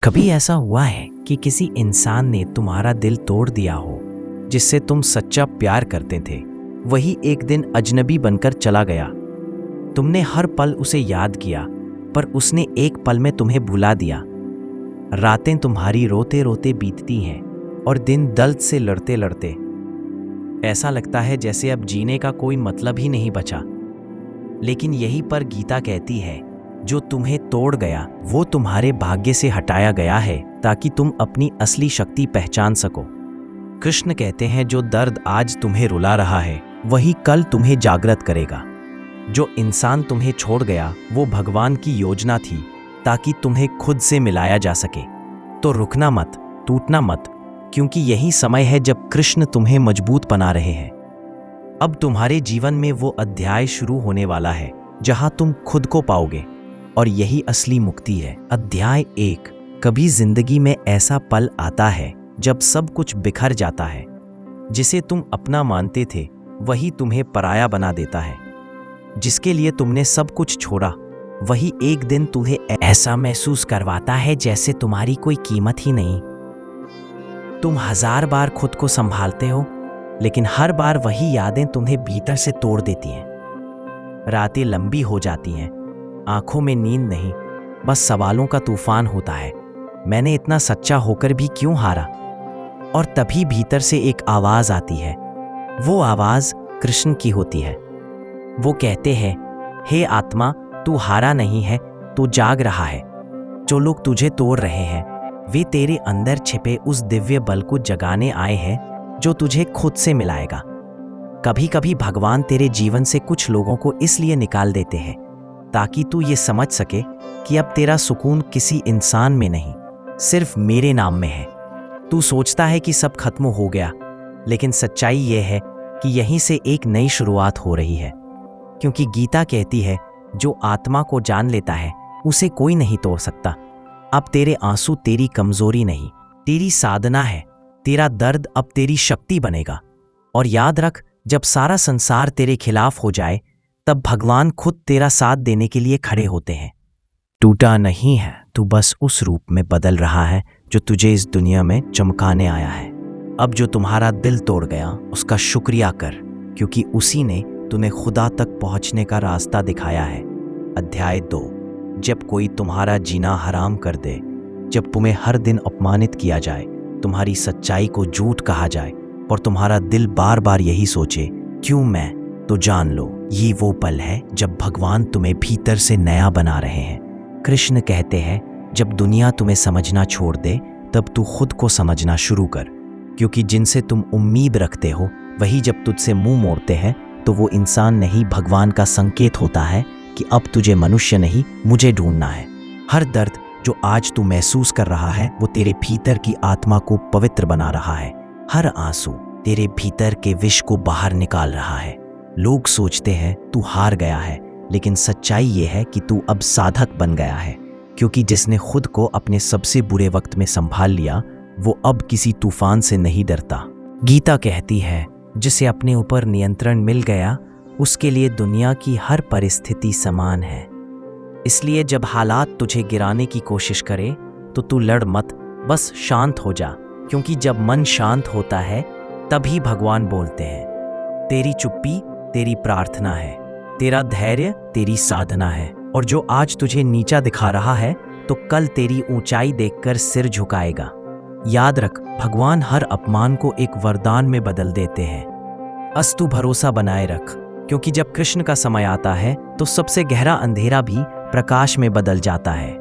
कभी ऐसा हुआ है कि किसी इंसान ने तुम्हारा दिल तोड़ दिया हो, जिससे तुम सच्चा प्यार करते थे? वही एक दिन अजनबी बनकर चला गया। तुमने हर पल उसे याद किया, पर उसने एक पल में तुम्हें भुला दिया। रातें तुम्हारी रोते रोते बीतती हैं और दिन दर्द से लड़ते लड़ते ऐसा लगता है जैसे अब जीने का कोई मतलब ही नहीं बचा। लेकिन यही पर गीता कहती है, जो तुम्हें तोड़ गया वो तुम्हारे भाग्य से हटाया गया है ताकि तुम अपनी असली शक्ति पहचान सको। कृष्ण कहते हैं, जो दर्द आज तुम्हें रुला रहा है वही कल तुम्हें जागृत करेगा। जो इंसान तुम्हें छोड़ गया वो भगवान की योजना थी ताकि तुम्हें खुद से मिलाया जा सके। तो रुकना मत, टूटना मत, क्योंकि यही समय है जब कृष्ण तुम्हें मजबूत बना रहे हैं। अब तुम्हारे जीवन में वो अध्याय शुरू होने वाला है जहां तुम खुद को पाओगे, और यही असली मुक्ति है। अध्याय 1। कभी जिंदगी में ऐसा पल आता है जब सब कुछ बिखर जाता है। जिसे तुम अपना मानते थे वही तुम्हें पराया बना देता है। जिसके लिए तुमने सब कुछ छोड़ा वही एक दिन तुम्हें ऐसा महसूस करवाता है जैसे तुम्हारी कोई कीमत ही नहीं। तुम 1000 बार खुद को संभालते हो, लेकिन हर बार वही यादें तुम्हें भीतर से तोड़ देती हैं। रातें लंबी हो जाती हैं, आंखों में नींद नहीं, बस सवालों का तूफान होता है। मैंने इतना सच्चा होकर भी क्यों हारा? और तभी भीतर से एक आवाज आती है। वो आवाज कृष्ण की होती है। वो कहते हैं, हे आत्मा, तू हारा नहीं है, तू जाग रहा है। जो लोग तुझे तोड़ रहे हैं वे तेरे अंदर छिपे उस दिव्य बल को जगाने आए हैं जो तुझे खुद से मिलाएगा। कभी कभी भगवान तेरे जीवन से कुछ लोगों को इसलिए निकाल देते हैं ताकि तू ये समझ सके कि अब तेरा सुकून किसी इंसान में नहीं, सिर्फ मेरे नाम में है। तू सोचता है कि सब खत्म हो गया, लेकिन सच्चाई ये है कि यहीं से एक नई शुरुआत हो रही है। क्योंकि गीता कहती है, जो आत्मा को जान लेता है उसे कोई नहीं तोड़ सकता। अब तेरे आंसू तेरी कमजोरी नहीं, तेरी साधना है। तेरा दर्द अब तेरी शक्ति बनेगा। और याद रख, जब सारा संसार तेरे खिलाफ हो जाए तब भगवान खुद तेरा साथ देने के लिए खड़े होते हैं। टूटा नहीं है, तू बस उस रूप में बदल रहा है जो तुझे इस दुनिया में चमकाने आया है। अब जो तुम्हारा दिल तोड़ गया उसका शुक्रिया कर, क्योंकि उसी ने तुम्हें खुदा तक पहुंचने का रास्ता दिखाया है। अध्याय 2। जब कोई तुम्हारा जीना हराम कर दे, जब तुम्हें हर दिन अपमानित किया जाए, तुम्हारी सच्चाई को झूठ कहा जाए और तुम्हारा दिल बार बार यही सोचे, क्यों मैं? तो जान लो, ये वो पल है जब भगवान तुम्हें भीतर से नया बना रहे हैं। कृष्ण कहते हैं, जब दुनिया तुम्हें समझना छोड़ दे तब तू खुद को समझना शुरू कर। क्योंकि जिनसे तुम उम्मीद रखते हो वही जब तुझसे मुंह मोड़ते हैं तो वो इंसान नहीं, भगवान का संकेत होता है कि अब तुझे मनुष्य नहीं, मुझे ढूंढना है। हर दर्द जो आज तू महसूस कर रहा है वो तेरे भीतर की आत्मा को पवित्र बना रहा है। हर आंसू तेरे भीतर के विष को बाहर निकाल रहा है। लोग सोचते हैं तू हार गया है, लेकिन सच्चाई ये है कि तू अब साधक बन गया है। क्योंकि जिसने खुद को अपने सबसे बुरे वक्त में संभाल लिया वो अब किसी तूफान से नहीं डरता। गीता कहती है, जिसे अपने ऊपर नियंत्रण मिल गया उसके लिए दुनिया की हर परिस्थिति समान है। इसलिए जब हालात तुझे गिराने की कोशिश करे तो तू लड़ मत, बस शांत हो जा। क्योंकि जब मन शांत होता है तभी भगवान बोलते हैं। तेरी चुप्पी तेरी प्रार्थना है, तेरा धैर्य तेरी साधना है। और जो आज तुझे नीचा दिखा रहा है तो कल तेरी ऊंचाई देखकर सिर झुकाएगा। याद रख, भगवान हर अपमान को एक वरदान में बदल देते हैं। अस्तु भरोसा बनाए रख, क्योंकि जब कृष्ण का समय आता है तो सबसे गहरा अंधेरा भी प्रकाश में बदल जाता है।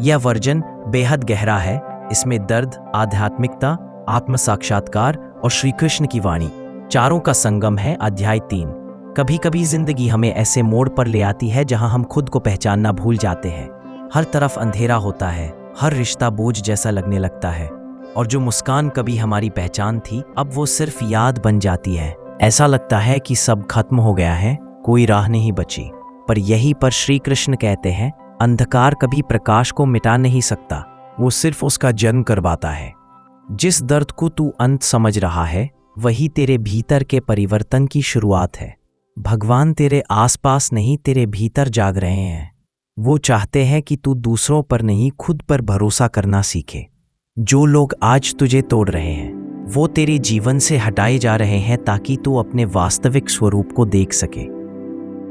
यह वर्जन बेहद गहरा है। इसमें दर्द, आध्यात्मिकता, आत्म साक्षात्कार और श्री कृष्ण की वाणी चारों का संगम है। अध्याय 3। कभी कभी जिंदगी हमें ऐसे मोड़ पर ले आती है जहां हम खुद को पहचानना भूल जाते हैं। हर तरफ अंधेरा होता है, हर रिश्ता बोझ जैसा लगने लगता है, और जो मुस्कान कभी हमारी पहचान थी अब वो सिर्फ याद बन जाती है। ऐसा लगता है कि सब खत्म हो गया है, कोई राह नहीं बची। पर यहीं पर श्री कृष्ण कहते हैं, अंधकार कभी प्रकाश को मिटा नहीं सकता, वो सिर्फ उसका जन्म करवाता है। जिस दर्द को तू अंत समझ रहा है वही तेरे भीतर के परिवर्तन की शुरुआत है। भगवान तेरे आसपास नहीं, तेरे भीतर जाग रहे हैं। वो चाहते हैं कि तू दूसरों पर नहीं खुद पर भरोसा करना सीखे। जो लोग आज तुझे तोड़ रहे हैं वो तेरे जीवन से हटाए जा रहे हैं ताकि तू अपने वास्तविक स्वरूप को देख सके।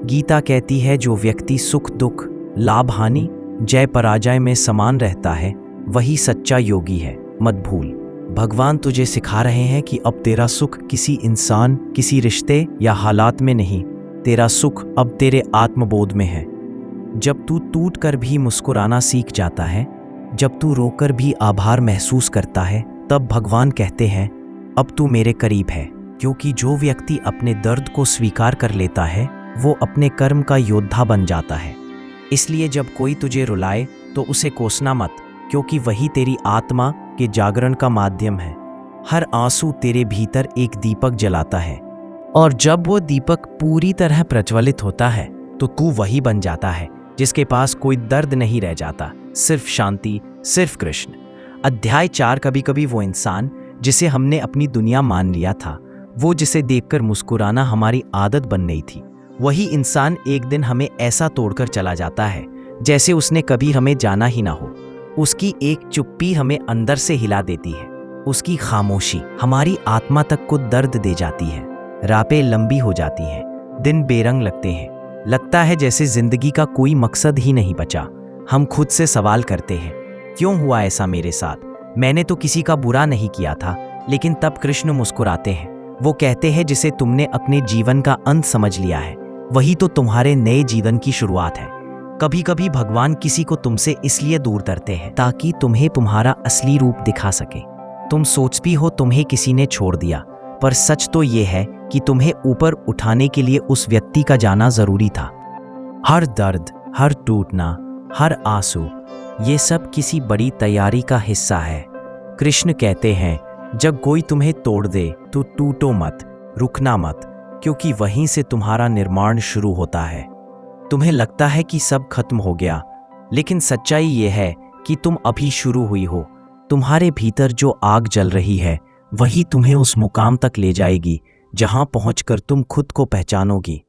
गीता कहती है जो व्यक्ति सुख दुख, लाभ हानि, जय पराजय में समान रहता है वही सच्चा योगी है। मत भूल, भगवान तुझे सिखा रहे हैं कि अब तेरा सुख किसी इंसान, किसी रिश्ते या हालात में नहीं, तेरा सुख अब तेरे आत्मबोध में है। जब तू टूट कर भी मुस्कुराना सीख जाता है, जब तू रोकर भी आभार महसूस करता है, तब भगवान कहते हैं अब तू मेरे करीब है। क्योंकि जो व्यक्ति अपने दर्द को स्वीकार कर लेता है वो अपने कर्म का योद्धा बन जाता है। इसलिए जब कोई तुझे रुलाए तो उसे कोसना मत, क्योंकि वही तेरी आत्मा के जागरण का माध्यम है। हर आंसू तेरे भीतर एक दीपक जलाता है और जब वो दीपक पूरी तरह प्रज्वलित होता है तो तू वही बन जाता है जिसके पास कोई दर्द नहीं रह जाता, सिर्फ शांति, सिर्फ कृष्ण। अध्याय 4। कभी कभी वो इंसान जिसे हमने अपनी दुनिया मान लिया था, वो जिसे देखकर मुस्कुराना हमारी आदत बन गई थी, वही इंसान एक दिन हमें ऐसा तोड़कर चला जाता है जैसे उसने कभी हमें जाना ही ना हो। उसकी एक चुप्पी हमें अंदर से हिला देती है, उसकी खामोशी हमारी आत्मा तक को दर्द दे जाती है। रातें लंबी हो जाती हैं, दिन बेरंग लगते हैं, लगता है जैसे जिंदगी का कोई मकसद ही नहीं बचा। हम खुद से सवाल करते हैं, क्यों हुआ ऐसा मेरे साथ? मैंने तो किसी का बुरा नहीं किया था। लेकिन तब कृष्ण मुस्कुराते हैं। वो कहते हैं जिसे तुमने अपने जीवन का अंत समझ लिया है वही तो तुम्हारे नए जीवन की शुरुआत है। कभी कभी भगवान किसी को तुमसे इसलिए दूर करते हैं ताकि तुम्हें तुम्हारा असली रूप दिखा सके। तुम सोचती हो तुम्हें किसी ने छोड़ दिया, पर सच तो ये है कि तुम्हें ऊपर उठाने के लिए उस व्यक्ति का जाना जरूरी था। हर दर्द, हर टूटना, हर आंसू, ये सब किसी बड़ी तैयारी का हिस्सा है। कृष्ण कहते हैं जब कोई तुम्हें तोड़ दे तो टूटो मत, रुकना मत, क्योंकि वहीं से तुम्हारा निर्माण शुरू होता है। तुम्हें लगता है कि सब खत्म हो गया, लेकिन सच्चाई ये है कि तुम अभी शुरू हुई हो। तुम्हारे भीतर जो आग जल रही है वही तुम्हें उस मुकाम तक ले जाएगी जहां पहुंचकर तुम खुद को पहचानोगी।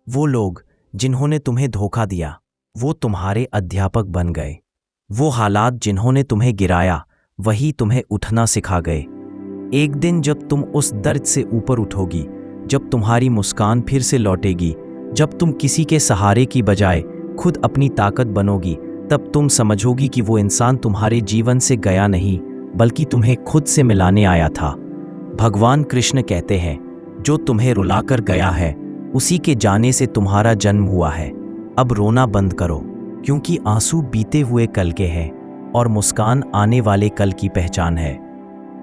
वो लोग जिन्होंने तुम्हें धोखा दिया वो तुम्हारे अध्यापक बन गए। वो हालात जिन्होंने तुम्हें गिराया वही तुम्हें उठना सिखा गए। एक दिन जब तुम उस दर्द से ऊपर उठोगी, जब तुम्हारी मुस्कान फिर से लौटेगी, जब तुम किसी के सहारे की बजाय खुद अपनी ताकत बनोगी, तब तुम समझोगी कि वो इंसान तुम्हारे जीवन से गया नहीं बल्कि तुम्हें खुद से मिलाने आया था। भगवान कृष्ण कहते हैं जो तुम्हें रुलाकर गया है उसी के जाने से तुम्हारा जन्म हुआ है। अब रोना बंद करो, क्योंकि आंसू बीते हुए कल के हैं और मुस्कान आने वाले कल की पहचान है।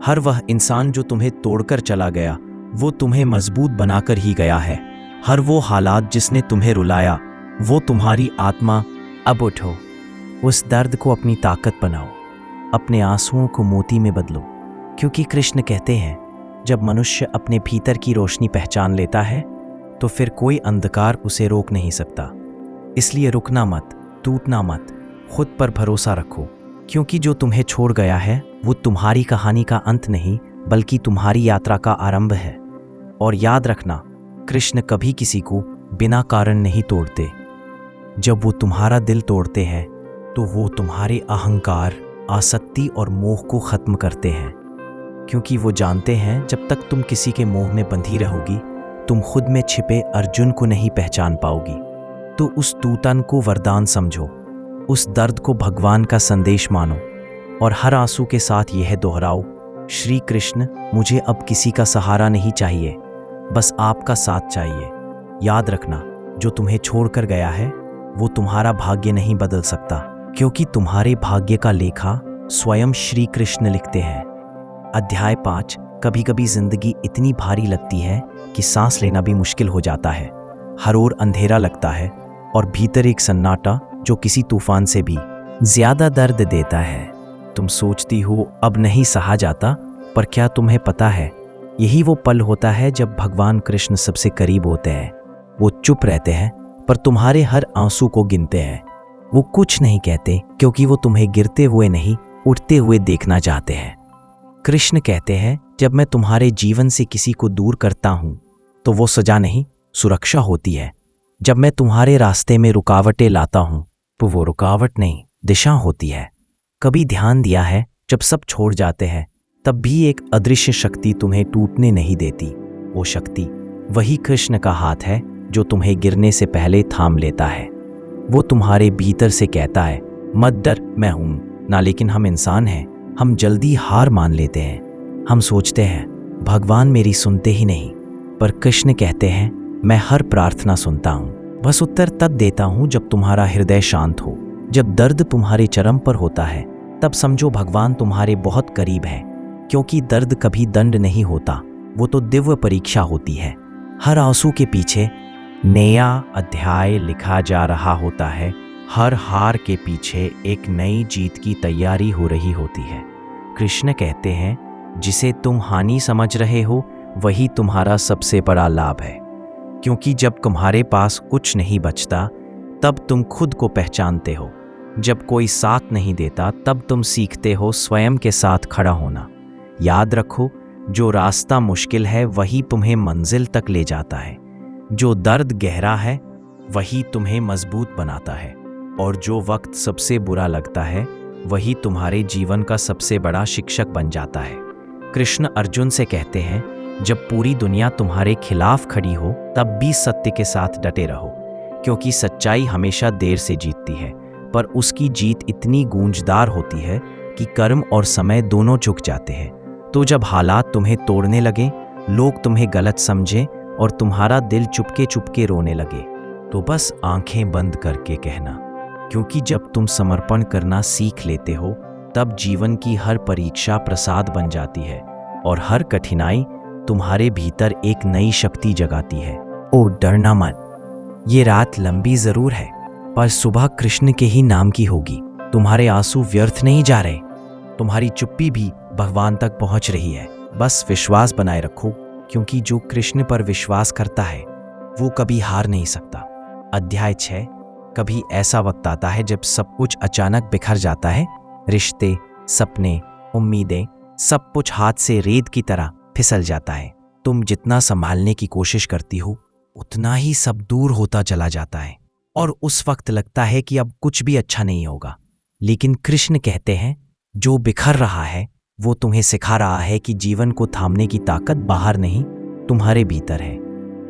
हर वह इंसान जो तुम्हें तोड़कर चला गया वो तुम्हें मजबूत बनाकर ही गया है। हर वो हालात जिसने तुम्हें रुलाया वो तुम्हारी आत्मा। अब उठो, उस दर्द को अपनी ताकत बनाओ, अपने आंसुओं को मोती में बदलो, क्योंकि कृष्ण कहते हैं जब मनुष्य अपने भीतर की रोशनी पहचान लेता है तो फिर कोई अंधकार उसे रोक नहीं सकता। इसलिए रुकना मत, टूटना मत, खुद पर भरोसा रखो, क्योंकि जो तुम्हें छोड़ गया है वो तुम्हारी कहानी का अंत नहीं बल्कि तुम्हारी यात्रा का आरंभ है। और याद रखना, कृष्ण कभी किसी को बिना कारण नहीं तोड़ते। जब वो तुम्हारा दिल तोड़ते हैं तो वो तुम्हारे अहंकार, आसक्ति और मोह को खत्म करते हैं, क्योंकि वो जानते हैं जब तक तुम किसी के मोह में बंधी रहोगी तुम खुद में छिपे अर्जुन को नहीं पहचान पाओगी। तो उस टूटन को वरदान समझो, उस दर्द को भगवान का संदेश मानो और हर आंसू के साथ यह दोहराओ, श्री कृष्ण मुझे अब किसी का सहारा नहीं चाहिए, बस आपका साथ चाहिए। याद रखना, जो तुम्हें छोड़कर गया है वो तुम्हारा भाग्य नहीं बदल सकता, क्योंकि तुम्हारे भाग्य का लेखा स्वयं श्री कृष्ण लिखते हैं। अध्याय 5। कभी कभी जिंदगी इतनी भारी लगती है कि सांस लेना भी मुश्किल हो जाता है। हर ओर अंधेरा लगता है और भीतर एक सन्नाटा जो किसी तूफान से भी ज्यादा दर्द देता है। तुम सोचती हो अब नहीं सहा जाता, पर क्या तुम्हें पता है यही वो पल होता है जब भगवान कृष्ण सबसे करीब होते हैं। वो चुप रहते हैं पर तुम्हारे हर आंसू को गिनते हैं। वो कुछ नहीं कहते क्योंकि वो तुम्हें गिरते हुए नहीं, उठते हुए देखना चाहते हैं। कृष्ण कहते हैं जब मैं तुम्हारे जीवन से किसी को दूर करता हूं तो वो सजा नहीं, सुरक्षा होती है। जब मैं तुम्हारे रास्ते में रुकावटें लाता हूं वो रुकावट नहीं, दिशा होती है। कभी ध्यान दिया है, जब सब छोड़ जाते हैं तब भी एक अदृश्य शक्ति तुम्हें टूटने नहीं देती। वो शक्ति वही कृष्ण का हाथ है जो तुम्हें गिरने से पहले थाम लेता है। वो तुम्हारे भीतर से कहता है, मत डर, मैं हूं ना। लेकिन हम इंसान हैं, हम जल्दी हार मान लेते हैं। हम सोचते हैं भगवान मेरी सुनते ही नहीं, पर कृष्ण कहते हैं मैं हर प्रार्थना सुनता हूं। बस उत्तर तब देता हूं जब तुम्हारा हृदय शांत हो। जब दर्द तुम्हारे चरम पर होता है तब समझो भगवान तुम्हारे बहुत करीब है, क्योंकि दर्द कभी दंड नहीं होता, वो तो दिव्य परीक्षा होती है। हर आंसू के पीछे नया अध्याय लिखा जा रहा होता है। हर हार के पीछे एक नई जीत की तैयारी हो रही होती है। कृष्ण कहते हैं जिसे तुम हानि समझ रहे हो वही तुम्हारा सबसे बड़ा लाभ है, क्योंकि जब तुम्हारे पास कुछ नहीं बचता तब तुम खुद को पहचानते हो। जब कोई साथ नहीं देता तब तुम सीखते हो स्वयं के साथ खड़ा होना। याद रखो, जो रास्ता मुश्किल है वही तुम्हें मंजिल तक ले जाता है। जो दर्द गहरा है वही तुम्हें मजबूत बनाता है, और जो वक्त सबसे बुरा लगता है वही तुम्हारे जीवन का सबसे बड़ा शिक्षक बन जाता है। कृष्ण अर्जुन से कहते हैं जब पूरी दुनिया तुम्हारे खिलाफ खड़ी हो तब भी सत्य के साथ डटे रहो, क्योंकि सच्चाई हमेशा देर से जीतती है, पर उसकी जीत इतनी गूंजदार होती है कि कर्म और समय दोनों झुक जाते हैं। तो जब हालात तुम्हें तोड़ने लगे, लोग तुम्हें गलत समझे और तुम्हारा दिल चुपके चुपके रोने लगे, तो बस आंखें बंद करके कहना, क्योंकि जब तुम समर्पण करना सीख लेते हो तब जीवन की हर परीक्षा प्रसाद बन जाती है और हर कठिनाई तुम्हारे भीतर एक नई शक्ति जगाती है। ओ डरना मत, ये रात लंबी जरूर है पर सुबह कृष्ण के ही नाम की होगी। तुम्हारे आंसू व्यर्थ नहीं जा रहे, तुम्हारी चुप्पी भी भगवान तक पहुंच रही है। बस विश्वास बनाए रखो, क्योंकि जो कृष्ण पर विश्वास करता है वो कभी हार नहीं सकता। अध्याय 6। कभी ऐसा वक्त आता है जब सब कुछ अचानक बिखर जाता है। रिश्ते, सपने, उम्मीदें, सब कुछ हाथ से रेत की तरह फिसल जाता है। तुम जितना संभालने की कोशिश करती हो उतना ही सब दूर होता चला जाता है, और उस वक्त लगता है कि अब कुछ भी अच्छा नहीं होगा। लेकिन कृष्ण कहते हैं जो बिखर रहा है वो तुम्हें सिखा रहा है कि जीवन को थामने की ताकत बाहर नहीं, तुम्हारे भीतर है।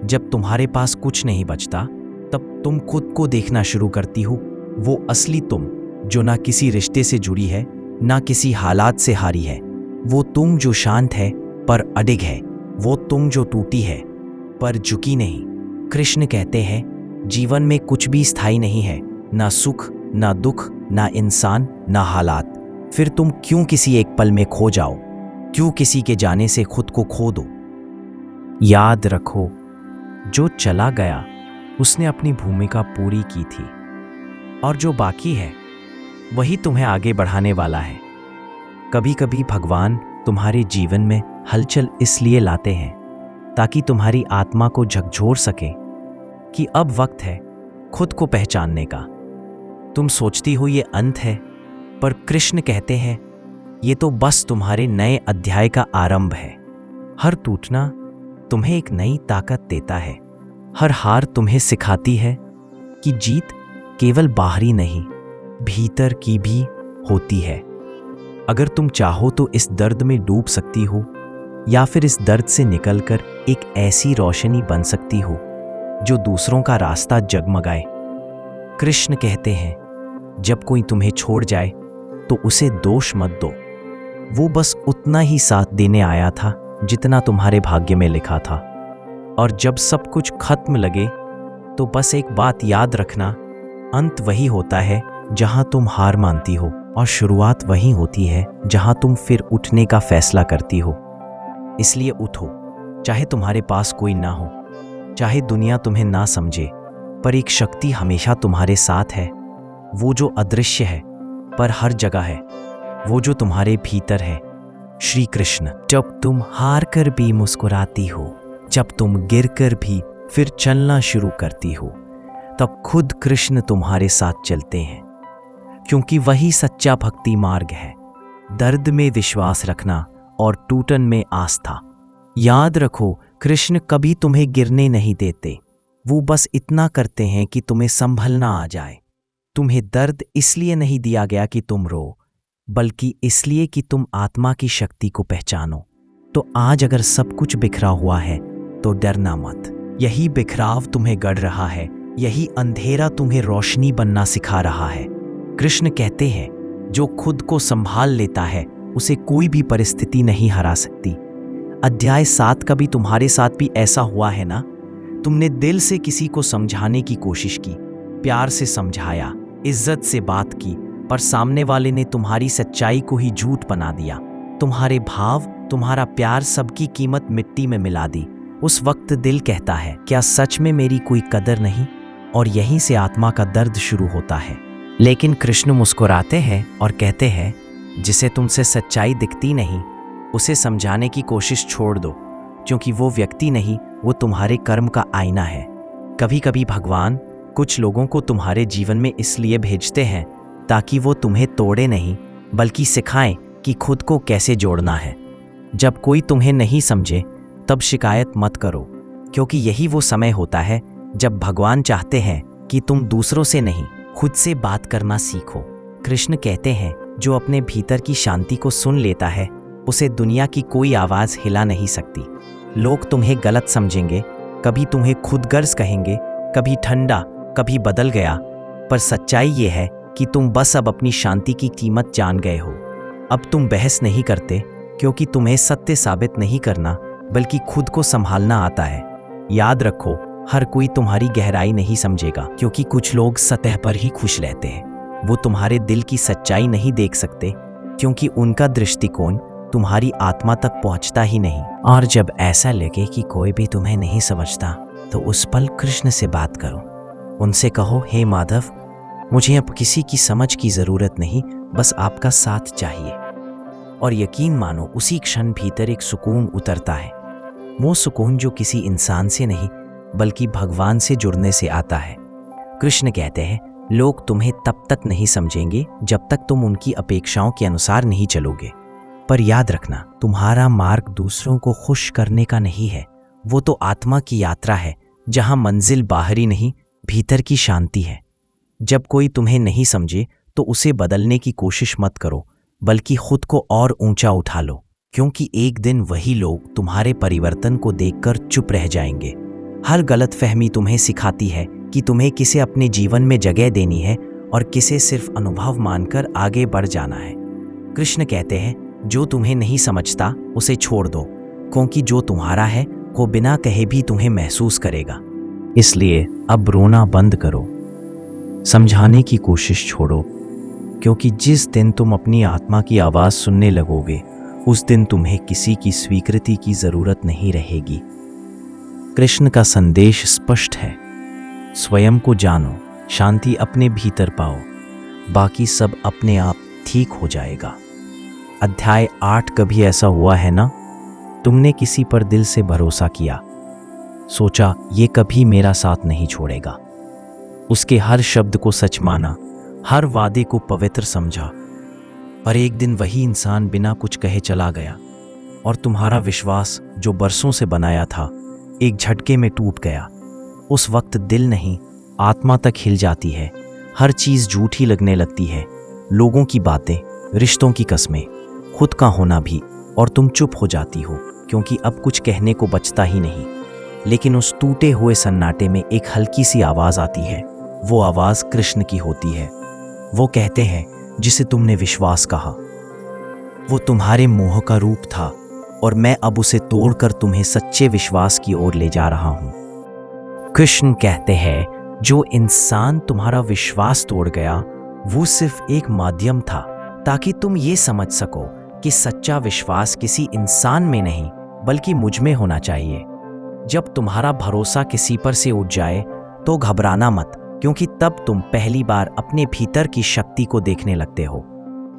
जब तुम्हारे पास कुछ नहीं बचता तब तुम खुद को देखना शुरू करती हो, वो असली तुम जो ना किसी रिश्ते से जुड़ी है ना किसी हालात से हारी है। वो तुम जो शांत है पर अडिग है। वो तुम जो टूटी है पर झुकी नहीं। कृष्ण कहते हैं जीवन में कुछ भी स्थायी नहीं है, ना सुख, ना दुख, ना इंसान, ना हालात। फिर तुम क्यों किसी एक पल में खो जाओ? क्यों किसी के जाने से खुद को खो दो? याद रखो, जो चला गया उसने अपनी भूमिका पूरी की थी, और जो बाकी है वही तुम्हें आगे बढ़ाने वाला है। कभी कभी भगवान तुम्हारे जीवन में हलचल इसलिए लाते हैं ताकि तुम्हारी आत्मा को झकझोर सके कि अब वक्त है खुद को पहचानने का। तुम सोचती हो ये अंत है, पर कृष्ण कहते हैं ये तो बस तुम्हारे नए अध्याय का आरंभ है। हर टूटना तुम्हें एक नई ताकत देता है। हर हार तुम्हें सिखाती है कि जीत केवल बाहरी नहीं, भीतर की भी होती है। अगर तुम चाहो तो इस दर्द में डूब सकती हो, या फिर इस दर्द से निकलकर एक ऐसी रोशनी बन सकती हो जो दूसरों का रास्ता जगमगाए। कृष्ण कहते हैं जब कोई तुम्हें छोड़ जाए तो उसे दोष मत दो, वो बस उतना ही साथ देने आया था जितना तुम्हारे भाग्य में लिखा था। और जब सब कुछ खत्म लगे तो बस एक बात याद रखना, अंत वही होता है जहां तुम हार मानती हो, और शुरुआत वही होती है जहां तुम फिर उठने का फैसला करती हो। इसलिए उठो, चाहे तुम्हारे पास कोई ना हो, चाहे दुनिया तुम्हें ना समझे, पर एक शक्ति हमेशा तुम्हारे साथ है। वो जो अदृश्य है पर हर जगह है, वो जो तुम्हारे भीतर है। श्री कृष्ण। जब तुम हार कर भी मुस्कुराती हो, जब तुम गिर कर भी फिर चलना शुरू करती हो, तब खुद कृष्ण तुम्हारे साथ चलते हैं, क्योंकि वही सच्चा भक्ति मार्ग है। दर्द में विश्वास रखना और टूटन में आस्था। याद रखो, कृष्ण कभी तुम्हें गिरने नहीं देते, वो बस इतना करते हैं कि तुम्हें संभलना आ जाए। तुम्हें दर्द इसलिए नहीं दिया गया कि तुम रो, बल्कि इसलिए कि तुम आत्मा की शक्ति को पहचानो। तो आज अगर सब कुछ बिखरा हुआ है तो डरना मत। यही बिखराव तुम्हें गढ़ रहा है, यही अंधेरा तुम्हें रोशनी बनना सिखा रहा है। कृष्ण कहते हैं, जो खुद को संभाल लेता है उसे कोई भी परिस्थिति नहीं हरा सकती। अध्याय 7 का भी तुम्हारे साथ भी ऐसा हुआ है ना? तुमने दिल से किसी को समझाने की कोशिश की, प्यार से समझाया, इज्जत से बात की, पर सामने वाले ने तुम्हारी सच्चाई को ही झूठ बना दिया। तुम्हारे भाव, तुम्हारा प्यार, सबकी कीमत मिट्टी में मिला दी। उस वक्त दिल कहता है, क्या सच में मेरी कोई कदर नहीं? और यहीं से आत्मा का दर्द शुरू होता है। लेकिन कृष्ण मुस्कुराते हैं और कहते हैं, जिसे तुमसे सच्चाई दिखती नहीं उसे समझाने की कोशिश छोड़ दो, क्योंकि वो व्यक्ति नहीं, वो तुम्हारे कर्म का आईना है। कभी कभी भगवान कुछ लोगों को तुम्हारे जीवन में इसलिए भेजते हैं ताकि वो तुम्हें तोड़े नहीं, बल्कि सिखाएं कि खुद को कैसे जोड़ना है। जब कोई तुम्हें नहीं समझे तब शिकायत मत करो, क्योंकि यही वो समय होता है जब भगवान चाहते हैं कि तुम दूसरों से नहीं, खुद से बात करना सीखो। कृष्ण कहते हैं, जो अपने भीतर की शांति को सुन लेता है उसे दुनिया की कोई आवाज़ हिला नहीं सकती। लोग तुम्हें गलत समझेंगे, कभी तुम्हें खुदगर्ज कहेंगे, कभी ठंडा, कभी बदल गया, पर सच्चाई ये है कि तुम बस अब अपनी शांति की कीमत जान गए हो। अब तुम बहस नहीं करते, क्योंकि तुम्हें सत्य साबित नहीं करना बल्कि खुद को संभालना आता है। याद रखो, हर कोई तुम्हारी गहराई नहीं समझेगा, क्योंकि कुछ लोग सतह पर ही खुश रहते हैं। वो तुम्हारे दिल की सच्चाई नहीं देख सकते, क्योंकि उनका दृष्टिकोण तुम्हारी आत्मा तक पहुंचता ही नहीं। और जब ऐसा लगे कि कोई भी तुम्हें नहीं समझता, तो उस पल कृष्ण से बात करो। उनसे कहो, हे माधव, मुझे अब किसी की समझ की जरूरत नहीं, बस आपका साथ चाहिए। और यकीन मानो, उसी क्षण भीतर एक सुकून उतरता है। वो सुकून जो किसी इंसान से नहीं बल्कि भगवान से जुड़ने से आता है। कृष्ण कहते हैं, लोग तुम्हें तब तक नहीं समझेंगे जब तक तुम उनकी अपेक्षाओं के अनुसार नहीं चलोगे। पर याद रखना, तुम्हारा मार्ग दूसरों को खुश करने का नहीं है, वो तो आत्मा की यात्रा है, जहां मंजिल बाहरी नहीं, भीतर की शांति है। जब कोई तुम्हें नहीं समझे तो उसे बदलने की कोशिश मत करो, बल्कि खुद को और ऊंचा उठा लो, क्योंकि एक दिन वही लोग तुम्हारे परिवर्तन को देखकर चुप रह जाएंगे। हर गलतफहमी तुम्हें सिखाती है कि तुम्हें किसे अपने जीवन में जगह देनी है और किसे सिर्फ अनुभव मानकर आगे बढ़ जाना है। कृष्ण कहते हैं, जो तुम्हें नहीं समझता उसे छोड़ दो, क्योंकि जो तुम्हारा है वो बिना कहे भी तुम्हें महसूस करेगा। इसलिए अब रोना बंद करो, समझाने की कोशिश छोड़ो, क्योंकि जिस दिन तुम अपनी आत्मा की आवाज़ सुनने लगोगे, उस दिन तुम्हें किसी की स्वीकृति की ज़रूरत नहीं रहेगी। कृष्ण का संदेश स्पष्ट है, स्वयं को जानो, शांति अपने भीतर पाओ, बाकी सब अपने आप ठीक हो जाएगा। अध्याय 8। कभी ऐसा हुआ है ना, तुमने किसी पर दिल से भरोसा किया, सोचा ये कभी मेरा साथ नहीं छोड़ेगा, उसके हर शब्द को सच माना, हर वादे को पवित्र समझा, पर एक दिन वही इंसान बिना कुछ कहे चला गया और तुम्हारा विश्वास जो बरसों से बनाया था एक झटके में टूट गया। उस वक्त दिल नहीं, आत्मा तक हिल जाती है, हर चीज़ झूठी लगने लगती है, लोगों की बातें, रिश्तों की कस्में, खुद का होना भी, और तुम चुप हो जाती हो, क्योंकि अब कुछ कहने को बचता ही नहीं। लेकिन उस टूटे हुए सन्नाटे में एक हल्की सी आवाज़ आती है। वो आवाज़ कृष्ण की होती है। वो कहते हैं, जिसे तुमने विश्वास कहा, वो तुम्हारे मोह का रूप था, और मैं अब उसे तोड़कर तुम्हें सच्चे विश्वास की ओर ले जा रहा हूं। कृष्ण कहते हैं, जो इंसान तुम्हारा विश्वास तोड़ गया वो सिर्फ एक माध्यम था, ताकि तुम ये समझ सको कि सच्चा विश्वास किसी इंसान में नहीं बल्कि मुझ में होना चाहिए। जब तुम्हारा भरोसा किसी पर से उठ जाए तो घबराना मत, क्योंकि तब तुम पहली बार अपने भीतर की शक्ति को देखने लगते हो।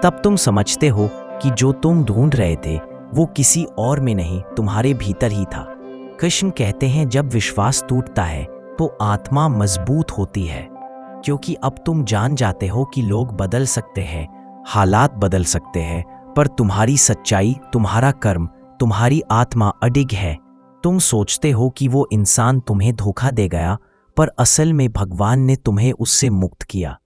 तब तुम समझते हो कि जो तुम ढूंढ रहे थे वो किसी और में नहीं, तुम्हारे भीतर ही था। कृष्ण कहते हैं, जब विश्वास टूटता है तो आत्मा मजबूत होती है, क्योंकि अब तुम जान जाते हो कि लोग बदल सकते हैं, हालात बदल सकते हैं, पर तुम्हारी सच्चाई, तुम्हारा कर्म, तुम्हारी आत्मा अडिग है। तुम सोचते हो कि वो इंसान तुम्हें धोखा दे गया, पर असल में भगवान ने तुम्हें उससे मुक्त किया।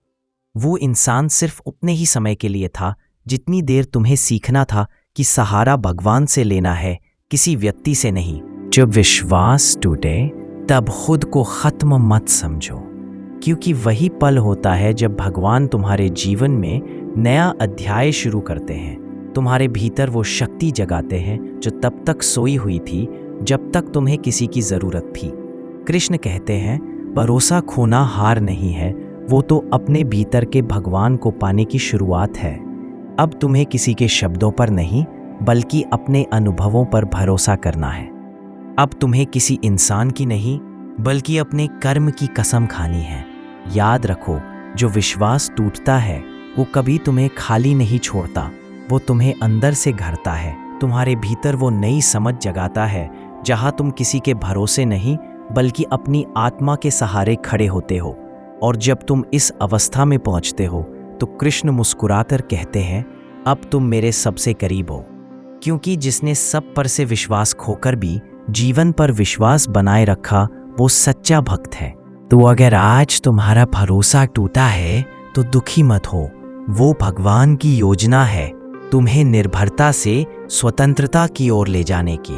वो इंसान सिर्फ उतने ही समय के लिए था जितनी देर तुम्हें सीखना था कि सहारा भगवान से लेना है, किसी व्यक्ति से नहीं। जब विश्वास टूटे तब खुद को खत्म मत समझो, क्योंकि वही पल होता है जब भगवान तुम्हारे जीवन में नया अध्याय शुरू करते हैं। तुम्हारे भीतर वो शक्ति जगाते हैं जो तब तक सोई हुई थी जब तक तुम्हें किसी की जरूरत थी। कृष्ण कहते हैं, भरोसा खोना हार नहीं है, वो तो अपने भीतर के भगवान को पाने की शुरुआत है। अब तुम्हें किसी के शब्दों पर नहीं बल्कि अपने अनुभवों पर भरोसा करना है। अब तुम्हें किसी इंसान की नहीं बल्कि अपने कर्म की कसम खानी है। याद रखो, जो विश्वास टूटता है वो कभी तुम्हें खाली नहीं छोड़ता, वो तुम्हें अंदर से घरता है। तुम्हारे भीतर वो नई समझ जगाता है जहां तुम किसी के भरोसे नहीं बल्कि अपनी आत्मा के सहारे खड़े होते हो। और जब तुम इस अवस्था में पहुंचते हो तो कृष्ण मुस्कुराकर कहते हैं, अब तुम मेरे सबसे करीब हो, क्योंकि जिसने सब पर से विश्वास खोकर भी जीवन पर विश्वास बनाए रखा वो सच्चा भक्त है। तो अगर आज तुम्हारा भरोसा टूटा है तो दुखी मत हो, वो भगवान की योजना है तुम्हें निर्भरता से स्वतंत्रता की ओर ले जाने की।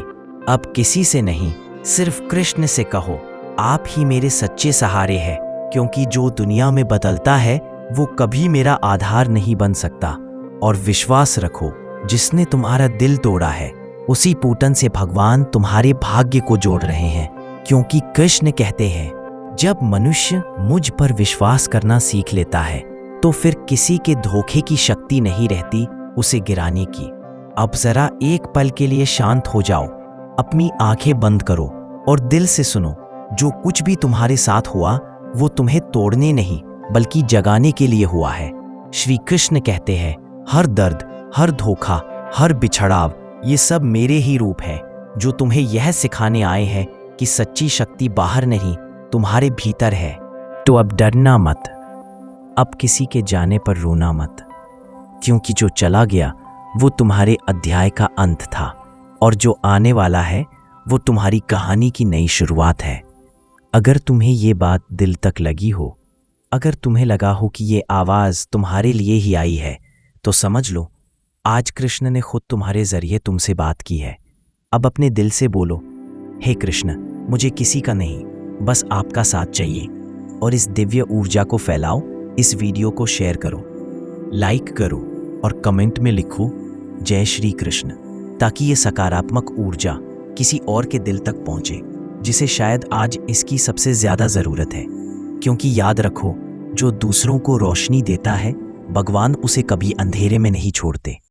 अब किसी से नहीं, सिर्फ कृष्ण से कहो, आप ही मेरे सच्चे सहारे हैं, क्योंकि जो दुनिया में बदलता है वो कभी मेरा आधार नहीं बन सकता। और विश्वास रखो, जिसने तुम्हारा दिल तोड़ा है उसी पूतन से भगवान तुम्हारे भाग्य को जोड़ रहे हैं। क्योंकि कृष्ण कहते हैं, जब मनुष्य मुझ पर विश्वास करना सीख लेता है तो फिर किसी के धोखे की शक्ति नहीं रहती उसे गिराने की। अब जरा एक पल के लिए शांत हो जाओ, अपनी आंखें बंद करो और दिल से सुनो, जो कुछ भी तुम्हारे साथ हुआ वो तुम्हें तोड़ने नहीं बल्कि जगाने के लिए हुआ है। श्री कृष्ण कहते हैं, हर दर्द, हर धोखा, हर बिछड़ाव, ये सब मेरे ही रूप हैं जो तुम्हें यह सिखाने आए हैं कि सच्ची शक्ति बाहर नहीं तुम्हारे भीतर है। तो अब डरना मत, अब किसी के जाने पर रोना मत, क्योंकि जो चला गया वो तुम्हारे अध्याय का अंत था और जो आने वाला है वो तुम्हारी कहानी की नई शुरुआत है। अगर तुम्हें ये बात दिल तक लगी हो, अगर तुम्हें लगा हो कि ये आवाज़ तुम्हारे लिए ही आई है, तो समझ लो आज कृष्ण ने खुद तुम्हारे जरिए तुमसे बात की है। अब अपने दिल से बोलो, हे कृष्ण, मुझे किसी का नहीं, बस आपका साथ चाहिए। और इस दिव्य ऊर्जा को फैलाओ। इस वीडियो को शेयर करो, लाइक करो और कमेंट में लिखो जय श्री कृष्ण, ताकि ये सकारात्मक ऊर्जा किसी और के दिल तक पहुंचे जिसे शायद आज इसकी सबसे ज्यादा जरूरत है। क्योंकि याद रखो, जो दूसरों को रोशनी देता है भगवान उसे कभी अंधेरे में नहीं छोड़ते।